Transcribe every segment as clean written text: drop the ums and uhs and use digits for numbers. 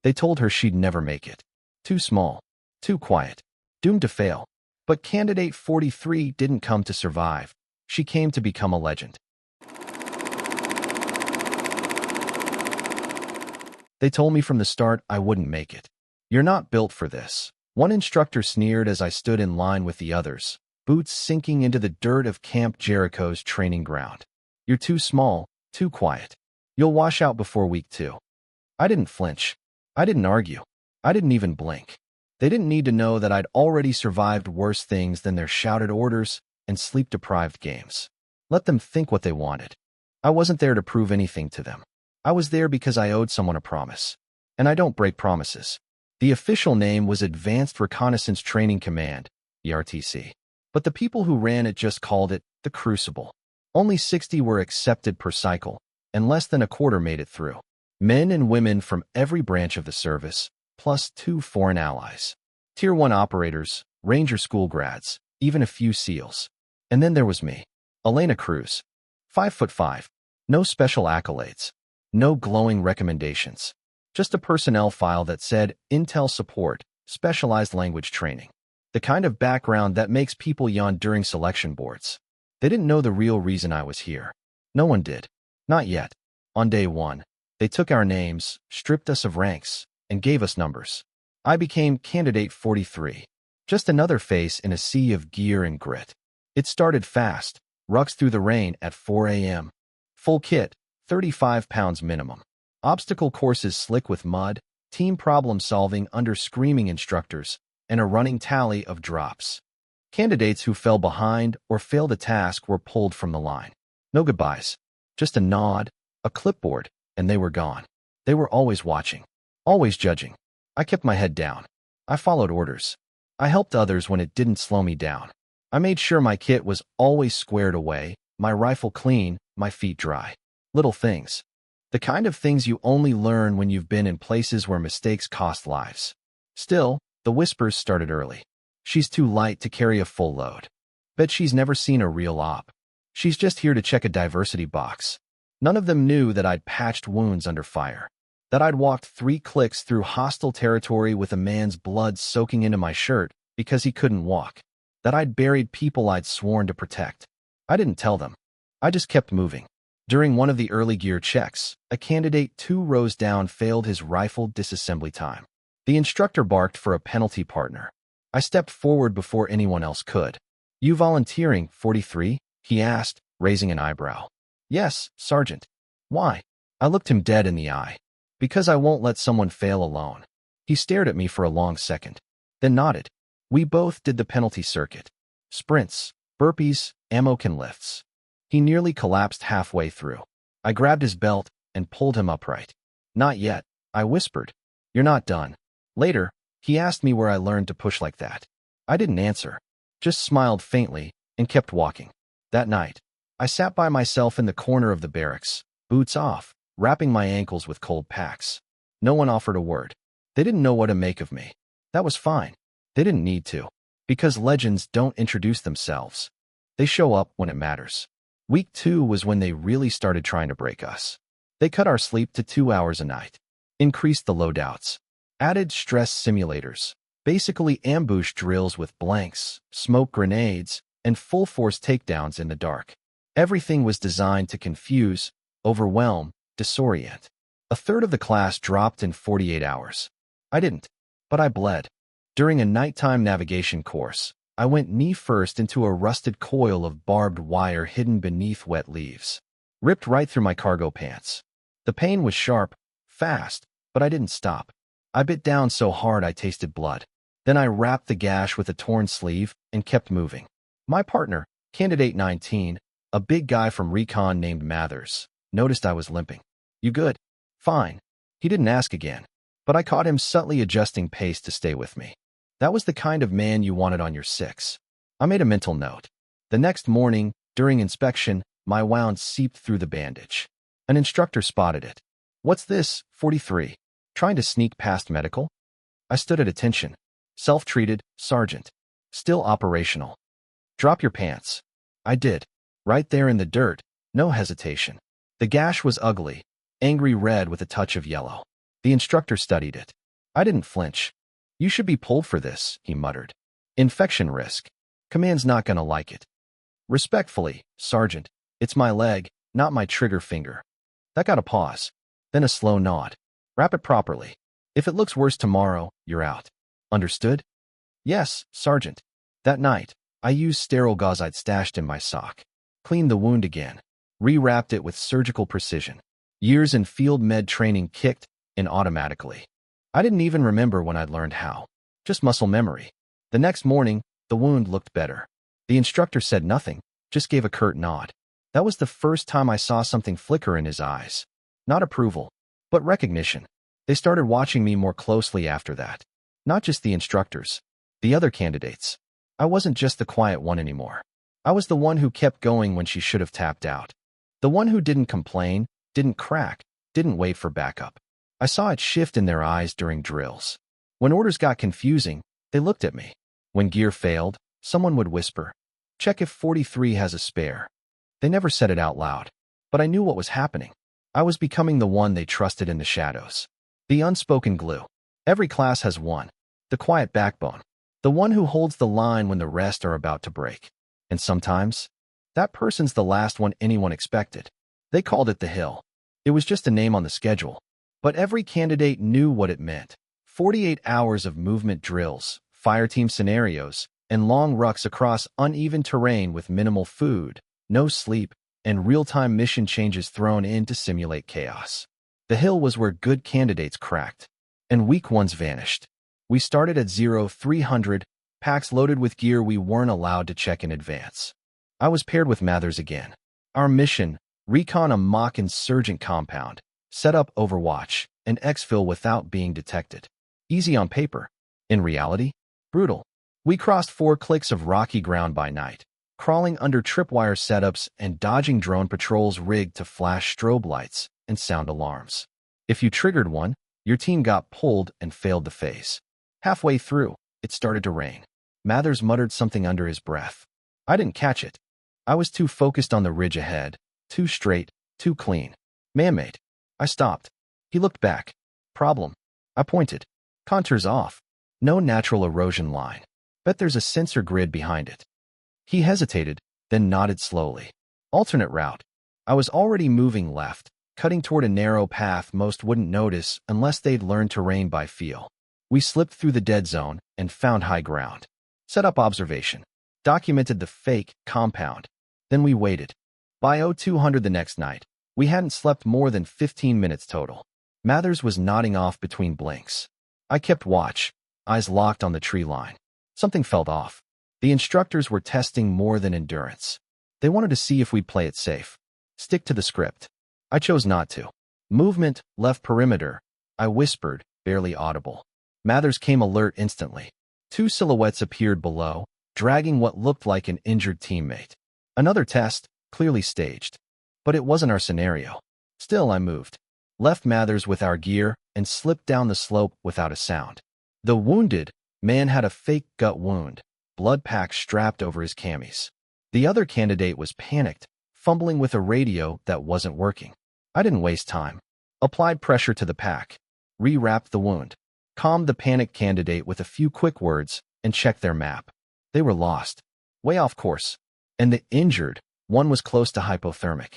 They told her she'd never make it. Too small. Too quiet. Doomed to fail. But candidate 43 didn't come to survive. She came to become a legend. They told me from the start I wouldn't make it. You're not built for this. One instructor sneered as I stood in line with the others, boots sinking into the dirt of Camp Jericho's training ground. You're too small, too quiet. You'll wash out before week 2. I didn't flinch. I didn't argue. I didn't even blink. They didn't need to know that I'd already survived worse things than their shouted orders and sleep-deprived games. Let them think what they wanted. I wasn't there to prove anything to them. I was there because I owed someone a promise. And I don't break promises. The official name was Advanced Reconnaissance Training Command, ERTC. But the people who ran it just called it the Crucible. Only 60 were accepted per cycle, and less than a quarter made it through. Men and women from every branch of the service, plus 2 foreign allies. Tier 1 operators, Ranger school grads, even a few SEALs. And then there was me, Elena Cruz. 5'5". No special accolades. No glowing recommendations. Just a personnel file that said Intel Support, Specialized Language Training. The kind of background that makes people yawn during selection boards. They didn't know the real reason I was here. No one did. Not yet. On day 1, they took our names, stripped us of ranks, and gave us numbers. I became Candidate 43. Just another face in a sea of gear and grit. It started fast, rucks through the rain at 4 a.m. Full kit, 35 pounds minimum. Obstacle courses slick with mud, team problem solving under screaming instructors, and a running tally of drops. Candidates who fell behind or failed a task were pulled from the line. No goodbyes. Just a nod, a clipboard, and they were gone. They were always watching. Always judging. I kept my head down. I followed orders. I helped others when it didn't slow me down. I made sure my kit was always squared away, my rifle clean, my feet dry. Little things. The kind of things you only learn when you've been in places where mistakes cost lives. Still, the whispers started early. She's too light to carry a full load. Bet she's never seen a real op. She's just here to check a diversity box. None of them knew that I'd patched wounds under fire. That I'd walked 3 clicks through hostile territory with a man's blood soaking into my shirt because he couldn't walk. That I'd buried people I'd sworn to protect. I didn't tell them. I just kept moving. During one of the early gear checks, a candidate 2 rows down failed his rifle disassembly time. The instructor barked for a penalty partner. I stepped forward before anyone else could. You volunteering, 43? He asked, raising an eyebrow. Yes, Sergeant. Why? I looked him dead in the eye. Because I won't let someone fail alone. He stared at me for a long second, then nodded. We both did the penalty circuit. Sprints, burpees, ammo can lifts. He nearly collapsed halfway through. I grabbed his belt and pulled him upright. Not yet, I whispered. You're not done. Later, he asked me where I learned to push like that. I didn't answer, just smiled faintly and kept walking. That night, I sat by myself in the corner of the barracks, boots off, wrapping my ankles with cold packs. No one offered a word. They didn't know what to make of me. That was fine. They didn't need to, because legends don't introduce themselves. They show up when it matters. Week 2 was when they really started trying to break us. They cut our sleep to 2 hours a night, increased the loadouts, added stress simulators, basically ambush drills with blanks, smoke grenades, and full-force takedowns in the dark. Everything was designed to confuse, overwhelm, disorient. A third of the class dropped in 48 hours. I didn't, but I bled. During a nighttime navigation course, I went knee-first into a rusted coil of barbed wire hidden beneath wet leaves. Ripped right through my cargo pants. The pain was sharp, fast, but I didn't stop. I bit down so hard I tasted blood. Then I wrapped the gash with a torn sleeve and kept moving. My partner, Candidate 19, a big guy from recon named Mathers, noticed I was limping. You good? Fine. He didn't ask again, but I caught him subtly adjusting pace to stay with me. That was the kind of man you wanted on your 6. I made a mental note. The next morning, during inspection, my wound seeped through the bandage. An instructor spotted it. What's this, 43? Trying to sneak past medical? I stood at attention. Self-treated, Sergeant. Still operational. Drop your pants. I did. Right there in the dirt, no hesitation. The gash was ugly, angry red with a touch of yellow. The instructor studied it. I didn't flinch. You should be pulled for this, he muttered. Infection risk. Command's not gonna like it. Respectfully, Sergeant, it's my leg, not my trigger finger. That got a pause. Then a slow nod. Wrap it properly. If it looks worse tomorrow, you're out. Understood? Yes, Sergeant. That night, I used sterile gauze I'd stashed in my sock. Cleaned the wound again. Rewrapped it with surgical precision. Years in field med training kicked in automatically. I didn't even remember when I'd learned how. Just muscle memory. The next morning, the wound looked better. The instructor said nothing, just gave a curt nod. That was the first time I saw something flicker in his eyes. Not approval, but recognition. They started watching me more closely after that. Not just the instructors, the other candidates. I wasn't just the quiet one anymore. I was the one who kept going when she should have tapped out. The one who didn't complain, didn't crack, didn't wait for backup. I saw it shift in their eyes during drills. When orders got confusing, they looked at me. When gear failed, someone would whisper, "Check if 43 has a spare." They never said it out loud, but I knew what was happening. I was becoming the one they trusted in the shadows. The unspoken glue. Every class has one. The quiet backbone. The one who holds the line when the rest are about to break. And sometimes, that person's the last one anyone expected. They called it the Hill. It was just a name on the schedule. But every candidate knew what it meant. 48 hours of movement drills, fireteam scenarios, and long rucks across uneven terrain with minimal food, no sleep, and real-time mission changes thrown in to simulate chaos. The Hill was where good candidates cracked, and weak ones vanished. We started at 0300, packs loaded with gear we weren't allowed to check in advance. I was paired with Mathers again. Our mission, recon a mock insurgent compound, set up Overwatch, and exfil without being detected. Easy on paper. In reality, brutal. We crossed 4 clicks of rocky ground by night, crawling under tripwire setups and dodging drone patrols rigged to flash strobe lights and sound alarms. If you triggered one, your team got pulled and failed the phase. Halfway through, it started to rain. Mathers muttered something under his breath. I didn't catch it. I was too focused on the ridge ahead, too straight, too clean. Man-made. I stopped. He looked back. Problem. I pointed. Contours off. No natural erosion line. Bet there's a sensor grid behind it. He hesitated, then nodded slowly. Alternate route. I was already moving left, cutting toward a narrow path most wouldn't notice unless they'd learned terrain by feel. We slipped through the dead zone and found high ground. Set up observation. Documented the fake compound. Then we waited. By 0200 the next night, we hadn't slept more than 15 minutes total. Mathers was nodding off between blinks. I kept watch, eyes locked on the tree line. Something felt off. The instructors were testing more than endurance. They wanted to see if we'd play it safe. Stick to the script. I chose not to. Movement, left perimeter. I whispered, barely audible. Mathers came alert instantly. 2 silhouettes appeared below, dragging what looked like an injured teammate. Another test, clearly staged. But it wasn't our scenario. Still, I moved. Left Mathers with our gear and slipped down the slope without a sound. The wounded man had a fake gut wound, blood pack strapped over his camis. The other candidate was panicked, fumbling with a radio that wasn't working. I didn't waste time. Applied pressure to the pack. Rewrapped the wound. Calmed the panicked candidate with a few quick words and checked their map. They were lost. Way off course. And the injured one was close to hypothermic.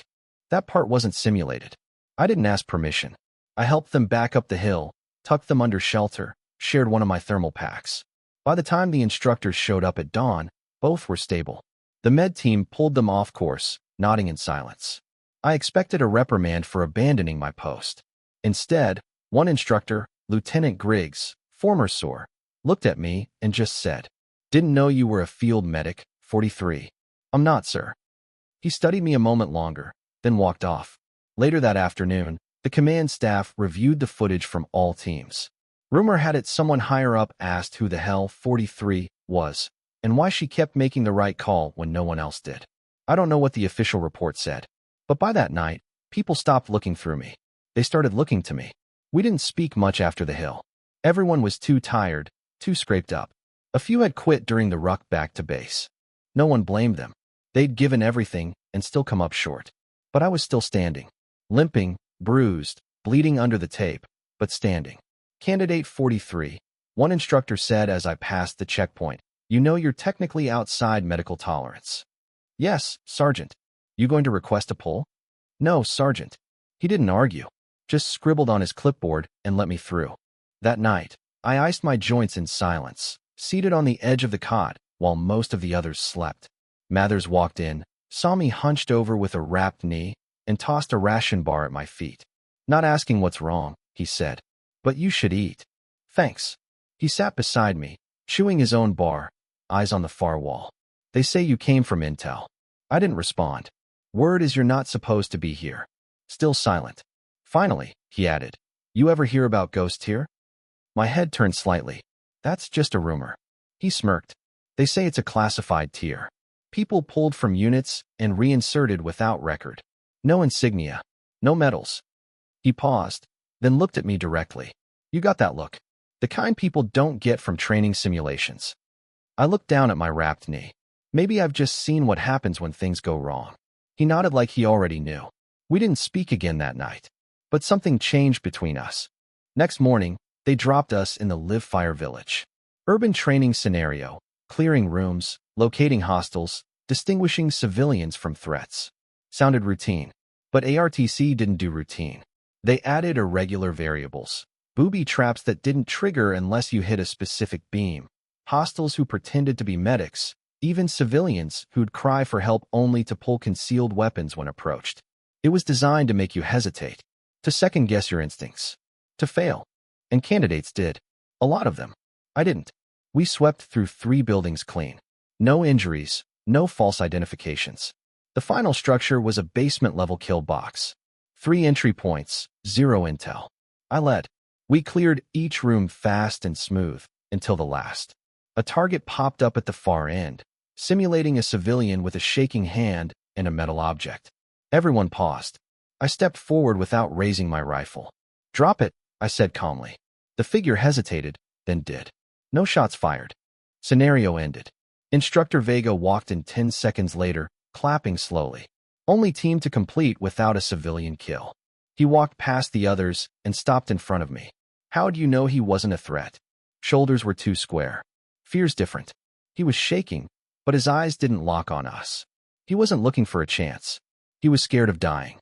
That part wasn't simulated. I didn't ask permission. I helped them back up the hill, tucked them under shelter, shared one of my thermal packs. By the time the instructors showed up at dawn, both were stable. The med team pulled them off course, nodding in silence. I expected a reprimand for abandoning my post. Instead, one instructor, Lieutenant Griggs, former SOAR, looked at me and just said, "Didn't know you were a field medic, 43. I'm not, sir." He studied me a moment longer, then walked off. Later that afternoon, the command staff reviewed the footage from all teams. Rumor had it someone higher up asked who the hell 43 was, and why she kept making the right call when no one else did. I don't know what the official report said, but by that night, people stopped looking through me. They started looking to me. We didn't speak much after the hill. Everyone was too tired, too scraped up. A few had quit during the ruck back to base. No one blamed them. They'd given everything and still come up short. But I was still standing, limping, bruised, bleeding under the tape, but standing. Candidate 43. One instructor said as I passed the checkpoint, "You know you're technically outside medical tolerance." "Yes, Sergeant." "You going to request a pull?" "No, Sergeant." He didn't argue, just scribbled on his clipboard and let me through. That night, I iced my joints in silence, seated on the edge of the cot while most of the others slept. Mathers walked in, saw me hunched over with a wrapped knee, and tossed a ration bar at my feet. "Not asking what's wrong," he said, "but you should eat." "Thanks." He sat beside me, chewing his own bar, eyes on the far wall. "They say you came from Intel." I didn't respond. "Word is you're not supposed to be here." Still silent. Finally, he added, "You ever hear about ghosts here?" My head turned slightly. "That's just a rumor." He smirked. "They say it's a classified tier. People pulled from units and reinserted without record. No insignia, no medals." He paused, then looked at me directly. "You got that look. The kind people don't get from training simulations." I looked down at my wrapped knee. "Maybe I've just seen what happens when things go wrong." He nodded like he already knew. We didn't speak again that night, but something changed between us. Next morning, they dropped us in the live-fire village. Urban training scenario, clearing rooms, locating hostiles, distinguishing civilians from threats. Sounded routine, but ARTC didn't do routine. They added irregular variables, booby traps that didn't trigger unless you hit a specific beam, hostiles who pretended to be medics, even civilians who'd cry for help only to pull concealed weapons when approached. It was designed to make you hesitate, to second-guess your instincts, to fail. And candidates did. A lot of them. I didn't. We swept through 3 buildings clean. No injuries, no false identifications. The final structure was a basement-level kill box. 3 entry points, 0 intel. I led. We cleared each room fast and smooth, until the last. A target popped up at the far end, simulating a civilian with a shaking hand and a metal object. Everyone paused. I stepped forward without raising my rifle. "Drop it," I said calmly. The figure hesitated, then did. No shots fired. Scenario ended. Instructor Vega walked in 10 seconds later, clapping slowly. Only team to complete without a civilian kill. He walked past the others and stopped in front of me. "How'd you know he wasn't a threat?" Shoulders were too square. Fear's different. He was shaking, but his eyes didn't lock on us. He wasn't looking for a chance. He was scared of dying.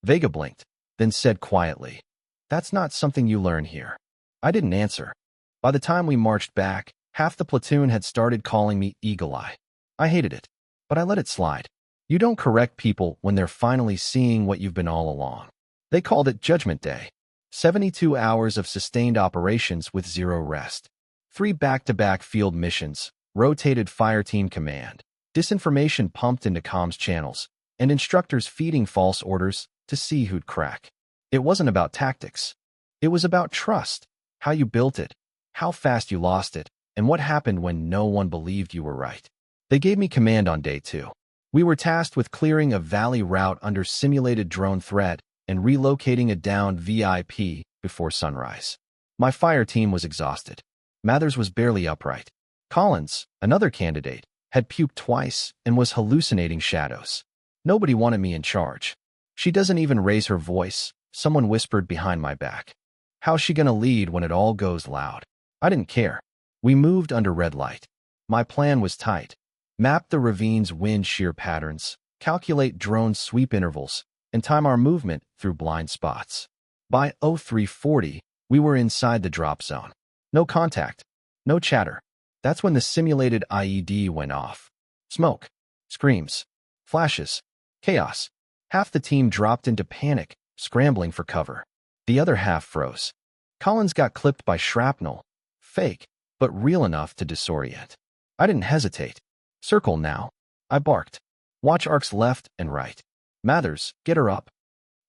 Vega blinked, then said quietly, "That's not something you learn here." I didn't answer. By the time we marched back, half the platoon had started calling me Eagle Eye. I hated it, but I let it slide. You don't correct people when they're finally seeing what you've been all along. They called it Judgment Day. 72 hours of sustained operations with 0 rest. 3 back-to-back field missions, rotated fire team command, disinformation pumped into comms channels, and instructors feeding false orders to see who'd crack. It wasn't about tactics. It was about trust, how you built it, how fast you lost it, and what happened when no one believed you were right. They gave me command on day 2. We were tasked with clearing a valley route under simulated drone threat and relocating a downed VIP before sunrise. My fire team was exhausted. Mathers was barely upright. Collins, another candidate, had puked twice and was hallucinating shadows. Nobody wanted me in charge. "She doesn't even raise her voice," someone whispered behind my back. "How's she gonna lead when it all goes loud?" I didn't care. We moved under red light. My plan was tight. Map the ravine's wind shear patterns, calculate drone sweep intervals, and time our movement through blind spots. By 0340, we were inside the drop zone. No contact. No chatter. That's when the simulated IED went off. Smoke. Screams. Flashes. Chaos. Half the team dropped into panic, scrambling for cover. The other half froze. Collins got clipped by shrapnel. Fake, but real enough to disorient. I didn't hesitate. "Circle now," I barked. "Watch arcs left and right. Mathers, get her up."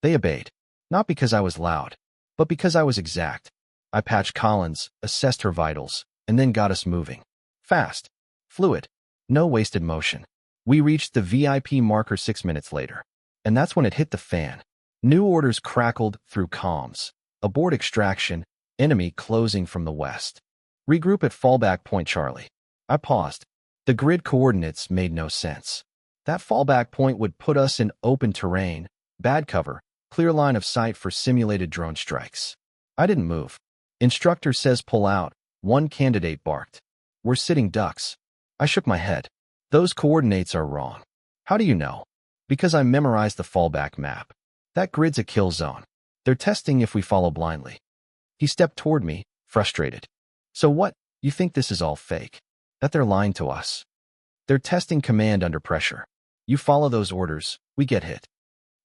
They obeyed. Not because I was loud, but because I was exact. I patched Collins, assessed her vitals, and then got us moving. Fast. Fluid. No wasted motion. We reached the VIP marker 6 minutes later. And that's when it hit the fan. New orders crackled through comms. Abort extraction, enemy closing from the west. Regroup at fallback point Charlie. I paused. The grid coordinates made no sense. That fallback point would put us in open terrain, bad cover, clear line of sight for simulated drone strikes. I didn't move. Instructor says pull out. One candidate barked. We're sitting ducks. I shook my head. Those coordinates are wrong. How do you know? Because I memorized the fallback map. That grid's a kill zone. They're testing if we follow blindly. He stepped toward me, frustrated. So what? You think this is all fake? That they're lying to us? They're testing command under pressure. You follow those orders, we get hit.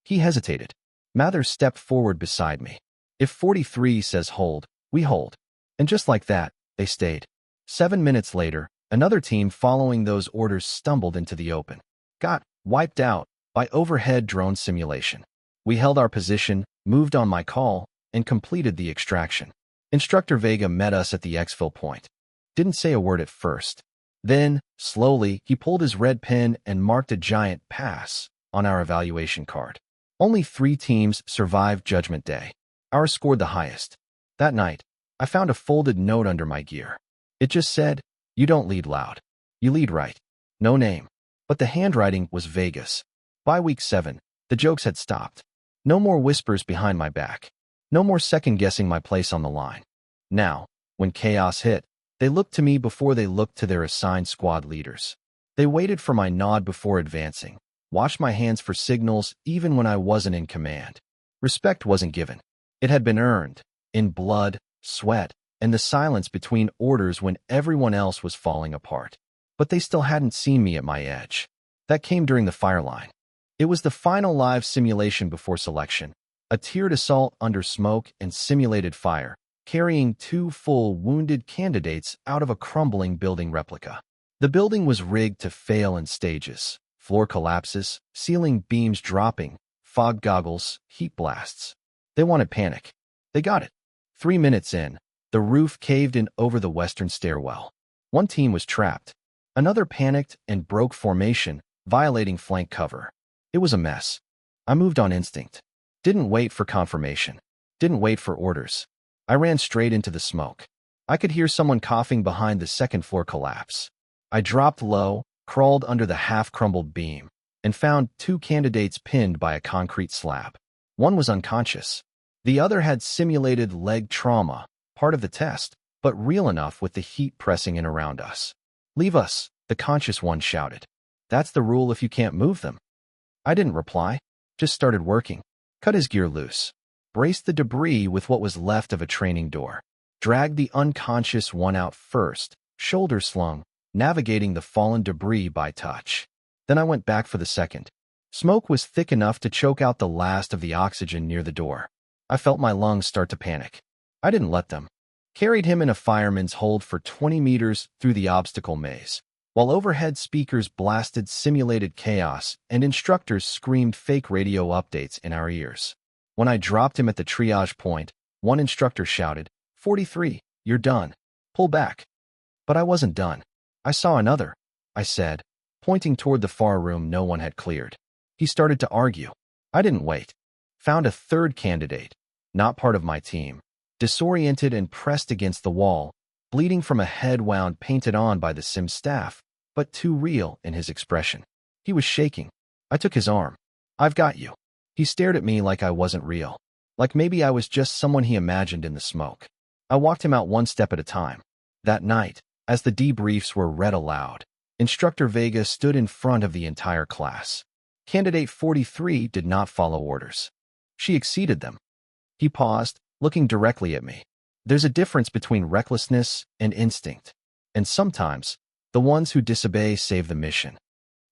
He hesitated. Mathers stepped forward beside me. If 43 says hold, we hold. And just like that, they stayed. 7 minutes later, another team following those orders stumbled into the open. Got wiped out by overhead drone simulation. We held our position, moved on my call, and completed the extraction. Instructor Vega met us at the exfil point. Didn't say a word at first. Then, slowly, he pulled his red pen and marked a giant pass on our evaluation card. Only 3 teams survived Judgment Day. Ours scored the highest. That night, I found a folded note under my gear. It just said, "You don't lead loud. You lead right." No name. But the handwriting was Vegas. By week 7, the jokes had stopped. No more whispers behind my back. No more second-guessing my place on the line. Now, when chaos hit, they looked to me before they looked to their assigned squad leaders. They waited for my nod before advancing, watched my hands for signals even when I wasn't in command. Respect wasn't given. It had been earned, in blood, sweat, and the silence between orders when everyone else was falling apart. But they still hadn't seen me at my edge. That came during the fire line. It was the final live simulation before selection, a tiered assault under smoke and simulated fire, carrying 2 full wounded candidates out of a crumbling building replica. The building was rigged to fail in stages. Floor collapses, ceiling beams dropping, fog goggles, heat blasts. They wanted panic. They got it. 3 minutes in, the roof caved in over the western stairwell. One team was trapped. Another panicked and broke formation, violating flank cover. It was a mess. I moved on instinct. Didn't wait for confirmation. Didn't wait for orders. I ran straight into the smoke. I could hear someone coughing behind the second floor collapse. I dropped low, crawled under the half-crumbled beam, and found 2 candidates pinned by a concrete slab. One was unconscious. The other had simulated leg trauma, part of the test, but real enough with the heat pressing in around us. "Leave us," the conscious one shouted. "That's the rule if you can't move them." I didn't reply, just started working. Cut his gear loose. Braced the debris with what was left of a training door. Dragged the unconscious one out first, shoulder slung, navigating the fallen debris by touch. Then I went back for the second. Smoke was thick enough to choke out the last of the oxygen near the door. I felt my lungs start to panic. I didn't let them. Carried him in a fireman's hold for 20 meters through the obstacle maze, while overhead speakers blasted simulated chaos and instructors screamed fake radio updates in our ears. When I dropped him at the triage point, one instructor shouted, 43, you're done. Pull back. But I wasn't done. I saw another, I said, pointing toward the far room no one had cleared. He started to argue. I didn't wait. Found a third candidate, not part of my team, disoriented and pressed against the wall, bleeding from a head wound painted on by the sim staff, but too real in his expression. He was shaking. I took his arm. I've got you. He stared at me like I wasn't real, like maybe I was just someone he imagined in the smoke. I walked him out one step at a time. That night, as the debriefs were read aloud, Instructor Vega stood in front of the entire class. Candidate 43 did not follow orders. She exceeded them. He paused, looking directly at me. There's a difference between recklessness and instinct, and sometimes, the ones who disobey save the mission.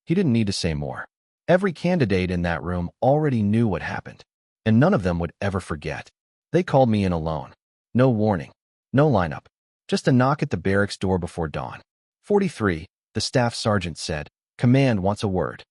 He didn't need to say more. Every candidate in that room already knew what happened, and none of them would ever forget. They called me in alone. No warning. No lineup. Just a knock at the barracks door before dawn. 43, the staff sergeant said. Command wants a word.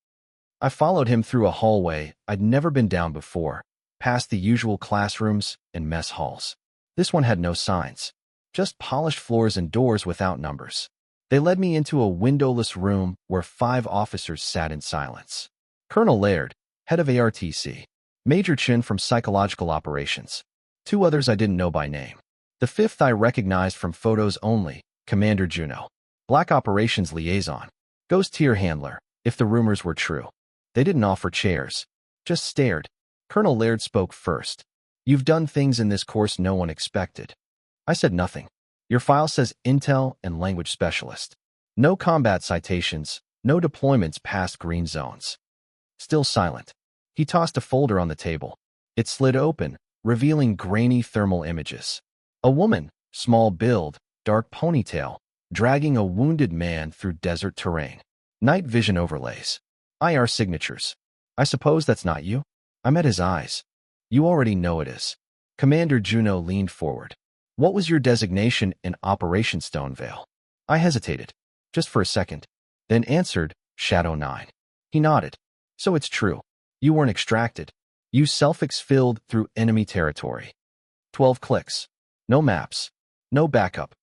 I followed him through a hallway I'd never been down before, past the usual classrooms and mess halls. This one had no signs. Just polished floors and doors without numbers. They led me into a windowless room where 5 officers sat in silence. Colonel Laird, head of ARTC. Major Chin from Psychological Operations. 2 others I didn't know by name. The 5th I recognized from photos only, Commander Juno. Black Operations Liaison. Ghost Tier Handler, if the rumors were true. They didn't offer chairs. Just stared. Colonel Laird spoke first. You've done things in this course no one expected. I said nothing. Your file says Intel and Language Specialist. No combat citations, no deployments past green zones. Still silent. He tossed a folder on the table. It slid open, revealing grainy thermal images. A woman, small build, dark ponytail, dragging a wounded man through desert terrain. Night vision overlays. IR signatures. I suppose that's not you? I met his eyes. You already know it is. Commander Juno leaned forward. What was your designation in Operation Stonevale? I hesitated, just for a second, then answered, Shadow 9. He nodded. So it's true. You weren't extracted. You self-exfilled through enemy territory. 12 clicks. No maps. No backup.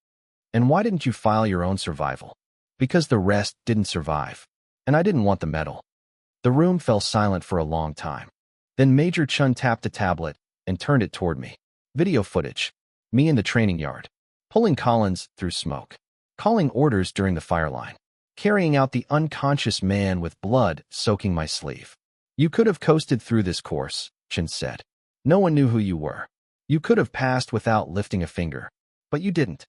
And why didn't you file your own survival? Because the rest didn't survive. And I didn't want the medal. The room fell silent for a long time. Then Major Chun tapped a tablet and turned it toward me. Video footage. Me in the training yard. Pulling Collins through smoke. Calling orders during the fire line. Carrying out the unconscious man with blood soaking my sleeve. You could have coasted through this course, Chin said. No one knew who you were. You could have passed without lifting a finger. But you didn't.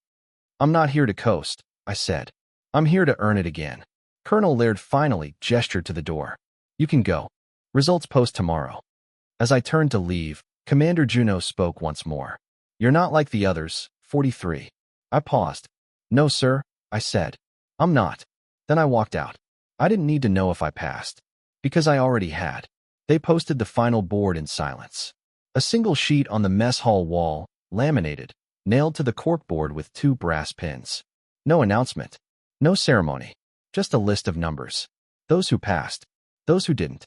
I'm not here to coast, I said. I'm here to earn it again. Colonel Laird finally gestured to the door. You can go. Results post tomorrow. As I turned to leave, Commander Juno spoke once more. You're not like the others, 43. I paused. No, sir, I said. I'm not. Then I walked out. I didn't need to know if I passed. Because I already had. They posted the final board in silence. A single sheet on the mess hall wall, laminated, nailed to the corkboard with 2 brass pins. No announcement. No ceremony. Just a list of numbers. Those who passed. Those who didn't.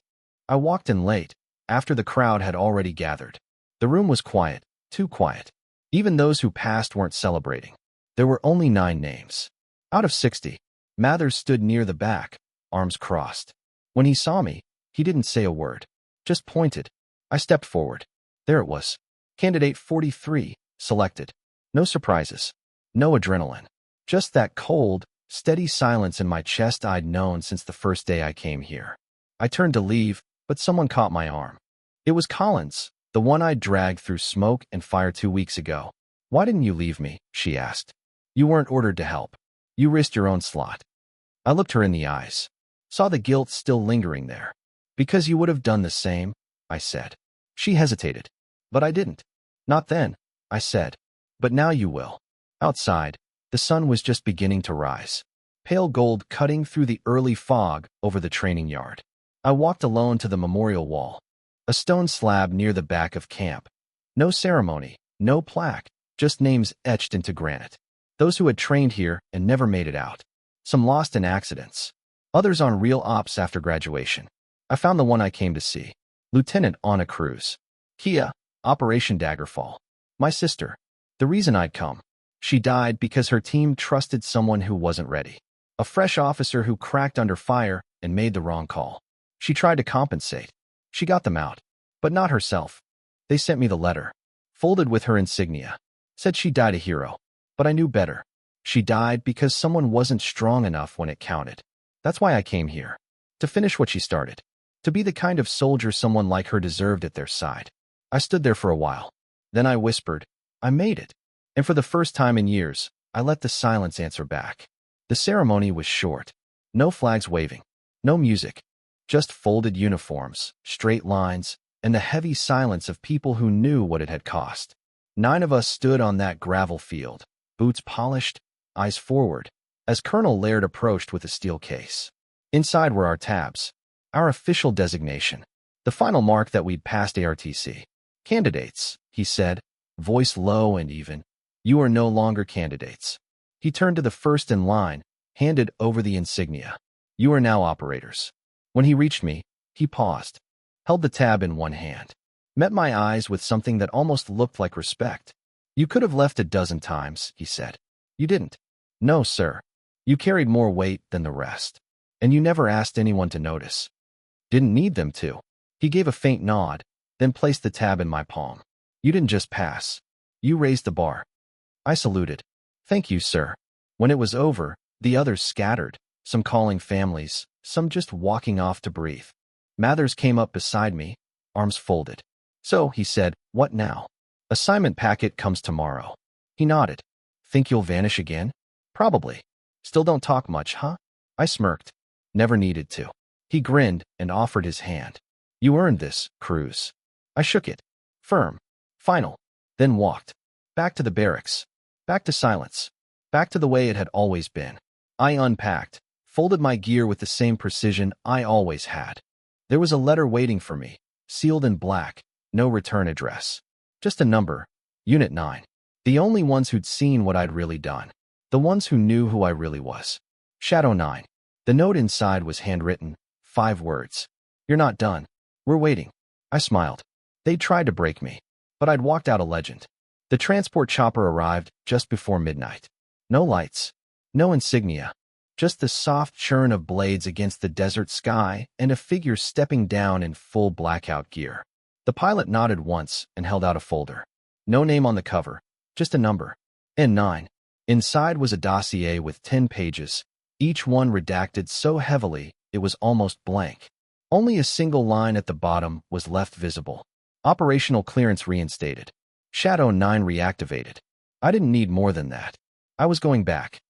I walked in late, after the crowd had already gathered. The room was quiet, too quiet. Even those who passed weren't celebrating. There were only 9 names. Out of 60. Mathers stood near the back, arms crossed. When he saw me, he didn't say a word. Just pointed. I stepped forward. There it was. Candidate 43, selected. No surprises. No adrenaline. Just that cold, steady silence in my chest I'd known since the first day I came here. I turned to leave, but someone caught my arm. It was Collins, the one I'd dragged through smoke and fire 2 weeks ago. Why didn't you leave me? She asked. You weren't ordered to help. You risked your own slot. I looked her in the eyes. Saw the guilt still lingering there. Because you would have done the same, I said. She hesitated. But I didn't. Not then, I said. But now you will. Outside, the sun was just beginning to rise. Pale gold cutting through the early fog over the training yard. I walked alone to the memorial wall. A stone slab near the back of camp. No ceremony, no plaque, just names etched into granite. Those who had trained here and never made it out. Some lost in accidents. Others on real ops after graduation. I found the one I came to see. Lieutenant Anna Cruz. Kia, Operation Daggerfall. My sister. The reason I'd come. She died because her team trusted someone who wasn't ready. A fresh officer who cracked under fire and made the wrong call. She tried to compensate. She got them out. But not herself. They sent me the letter. Folded with her insignia. Said she died a hero. But I knew better. She died because someone wasn't strong enough when it counted. That's why I came here. To finish what she started. To be the kind of soldier someone like her deserved at their side. I stood there for a while. Then I whispered, I made it. And for the first time in years, I let the silence answer back. The ceremony was short. No flags waving. No music. Just folded uniforms, straight lines, and the heavy silence of people who knew what it had cost. 9 of us stood on that gravel field, boots polished, eyes forward, as Colonel Laird approached with a steel case. Inside were our tabs, our official designation, the final mark that we'd passed ARTC. Candidates, he said, voice low and even. You are no longer candidates. He turned to the first in line, handed over the insignia. You are now operators. When he reached me, he paused, held the tab in one hand, met my eyes with something that almost looked like respect. You could have left a dozen times, he said. You didn't. No, sir. You carried more weight than the rest. And you never asked anyone to notice. Didn't need them to. He gave a faint nod, then placed the tab in my palm. You didn't just pass. You raised the bar. I saluted. Thank you, sir. When it was over, the others scattered, some calling families, some just walking off to breathe. Mathers came up beside me, arms folded. So, he said, what now? Assignment packet comes tomorrow. He nodded. Think you'll vanish again? Probably. Still don't talk much, huh? I smirked. Never needed to. He grinned and offered his hand. You earned this, Cruz. I shook it. Firm. Final. Then walked. Back to the barracks. Back to silence. Back to the way it had always been. I unpacked, folded my gear with the same precision I always had. There was a letter waiting for me, sealed in black, no return address. Just a number, Unit 9. The only ones who'd seen what I'd really done. The ones who knew who I really was. Shadow 9. The note inside was handwritten, 5 words. You're not done. We're waiting. I smiled. They tried to break me, but I'd walked out a legend. The transport chopper arrived just before midnight. No lights, no insignia, just the soft churn of blades against the desert sky and a figure stepping down in full blackout gear. The pilot nodded once and held out a folder. No name on the cover, just a number. N9. Inside was a dossier with 10 pages, each one redacted so heavily it was almost blank. Only a single line at the bottom was left visible. Operational clearance reinstated. Shadow 9 reactivated. I didn't need more than that. I was going back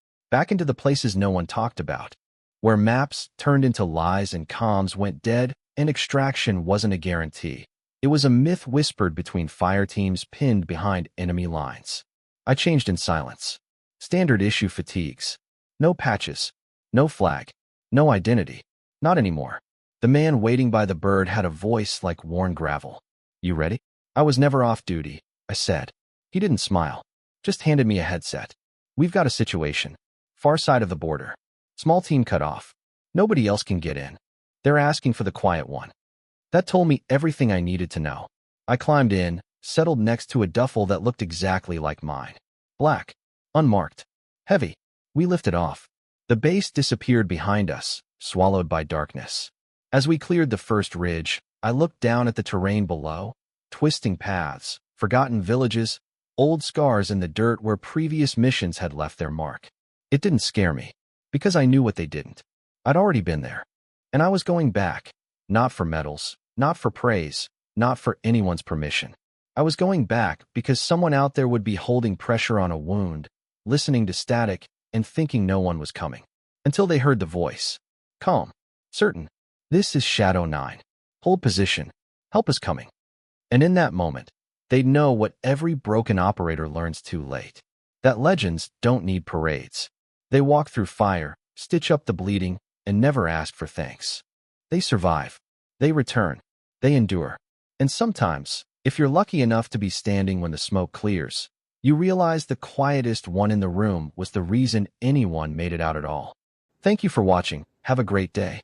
into the places no one talked about, where maps turned into lies and comms went dead and extraction wasn't a guarantee. It was a myth whispered between fire teams pinned behind enemy lines. I changed in silence. Standard issue fatigues. No patches. No flag. No identity. Not anymore. The man waiting by the bird had a voice like worn gravel. You ready? I was never off duty, I said. He didn't smile. Just handed me a headset. We've got a situation. Far side of the border. Small team cut off. Nobody else can get in. They're asking for the quiet one. That told me everything I needed to know. I climbed in, settled next to a duffel that looked exactly like mine. Black. Unmarked. Heavy. We lifted off. The base disappeared behind us, swallowed by darkness. As we cleared the first ridge, I looked down at the terrain below. Twisting paths, forgotten villages, old scars in the dirt where previous missions had left their mark. It didn't scare me, because I knew what they didn't. I'd already been there. And I was going back, not for medals, not for praise, not for anyone's permission. I was going back because someone out there would be holding pressure on a wound, listening to static, and thinking no one was coming. Until they heard the voice. Calm. Certain. This is Shadow 9. Hold position. Help is coming. And in that moment, they'd know what every broken operator learns too late. That legends don't need parades. They walk through fire, stitch up the bleeding, and never ask for thanks. They survive. They return. They endure. And sometimes, if you're lucky enough to be standing when the smoke clears, you realize the quietest one in the room was the reason anyone made it out at all. Thank you for watching. Have a great day.